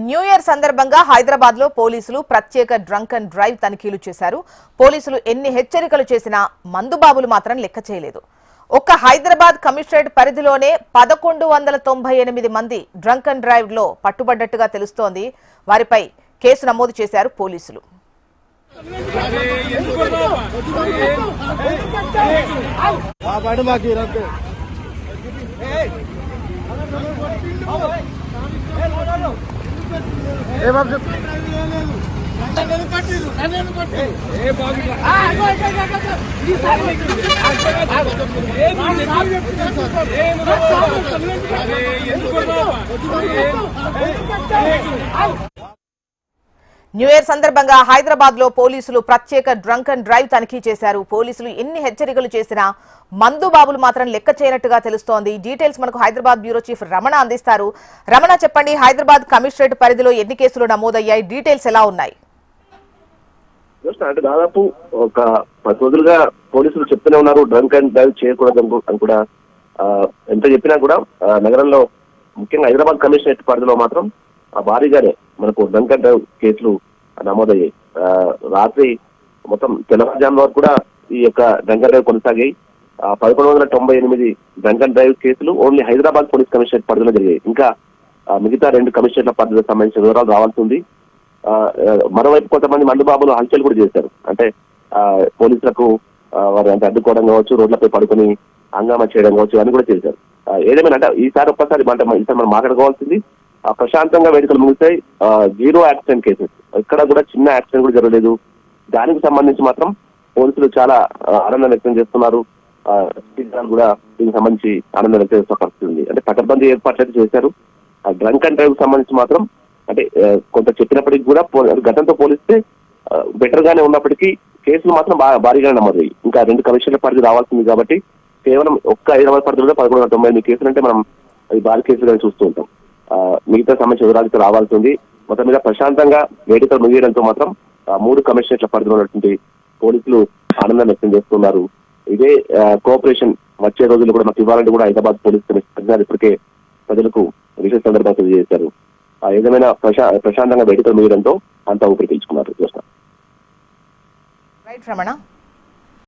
New year సందర్భంగా హైదరాబాద్ లో పోలీసులు ప్రత్యేక డ్రంక్ అండ్ డ్రైవ్ తనిఖీలు చేశారు. పోలీసులు ఎన్ని హెచ్చరికలు చేసినా మందుబాబులు మాత్రం లెక్క చేయలేదు. ఒక్క హైదరాబాద్ కమిషనరేట్ పరిధిలోనే 1198 మంది డ్రంక్ అండ్ డ్రైవ్ లో పట్టుబడ్డట్టుగా తెలుస్తోంది. వారిపై కేసు నమోదు చేశారు పోలీసులు. న్యూ ఇయర్ సందర్భంగా హైదరాబాద్ లో పోలీసులు ప్రత్యేక డ్రంక్ అండ్ డ్రైవ్ తనిఖీ చేశారు. పోలీసులు ఎన్ని హెచ్చరికలు చేసినా మందు బాబులు మాత్రం లెక్క చేయనట్టుగా తెలుస్తోంది. డీటెయిల్స్ మనకు హైదరాబాద్ బ్యూరో చీఫ్ రమణ అందిస్తారు. రమణ, చెప్పండి, హైదరాబాద్ కమిషనరేట్ పరిధిలో ఎన్ని కేసులు నమోదయ్యాయి? డీటెయిల్స్ ఎలా ఉన్నాయి? అంటే దాదాపు ఒక 10 రోజులుగా పోలీసులు చెప్తూనే ఉన్నారు డ్రంక్ అండ్ డ్రైవ్ చేయకూడదు అని కూడా. ఎంత చెప్పినా కూడా నగరంలో ముఖ్యంగా హైదరాబాద్ కమిషనరేట్ పరిధిలో మాత్రం భారీగానే మనకు డ్రంక్ అండ్ డ్రైవ్ కేసులు నమోదయ్యాయి. రాత్రి మొత్తం తెల్లవారుజాము వరకు కూడా ఈ యొక్క డ్రంక్ అండ్ డ్రైవ్ కొనసాగాయి. 1198 డ్రంక్ అండ్ డ్రైవ్ కేసులు ఓన్లీ హైదరాబాద్ పోలీస్ కమిషనరేట్ పరిధిలో జరిగాయి. ఇంకా మిగతా 2 కమిషనరేట్ల పరిధికి సంబంధించిన వివరాలు రావాల్సి ఉంది. మరోవైపు కొంతమంది మందుబాబులు హల్చల్ కూడా చేశారు. అంటే పోలీసులకు వారు అంటే అడ్డుకోవడం కావచ్చు, రోడ్లపై పడుకొని హంగామా చేయడం కావచ్చు, అని కూడా చేశారు. ఏదేమైనా అంటే ఈసారి మనం మాట్లాడుకోవాల్సింది ప్రశాంతంగా వేడుకలు ముగిస్తాయి. 0 యాక్సిడెంట్ కేసెస్, ఇక్కడ కూడా చిన్న యాక్సిడెంట్ కూడా జరగలేదు. దానికి సంబంధించి మాత్రం పోలీసులు చాలా ఆనందం వ్యక్తం చేస్తున్నారు. కూడా దీనికి సంబంధించి ఆనందం వ్యక్తం చేస్తున్న పరిస్థితి ఉంది. అంటే పకడ్బందీ ఏర్పాట్లు చేశారు. డ్రంక్ అండ్ డ్రైవ్ సంబంధించి మాత్రం అంటే కొంత చెప్పినప్పటికీ కూడా గతంతో పోలిస్తే బెటర్ గానే ఉన్నప్పటికీ కేసులు మాత్రం భారీగానే నమోదయ్యాయి. ఇంకా 2 కమిషన్ల పరిధి రావాల్సింది కాబట్టి కేవలం ఒక్క హైదరాబాద్ పరిధిలో 1198 కేసులు అంటే మనం అది భారీ కేసులుగా చూస్తూ ఉంటాం. మిగతా సంబంధించిన వివరాలతో రావాల్సి ఉంది. మొత్తం మీద ప్రశాంతంగా వేడుకలు ముగియడంతో మాత్రం 3 కమిషనరేట్ల పరిధిలో ఉన్నటువంటి పోలీసులు ఆనందం వ్యక్తం చేస్తున్నారు. ఇదే కోఆపరేషన్ వచ్చే రోజుల్లో కూడా మాకు ఇవ్వాలంటే కూడా హైదరాబాద్ పోలీస్ కమిషనర్ ఇప్పటికే ప్రజలకు విశేష సందర్భంగా తెలియజేశారు. ఏదేమైనా ప్రశాంతంగా వేడుకలు ముగియడంతో అంతా ఊపిరి పీల్చుకున్నారు. రైట్ రమణ.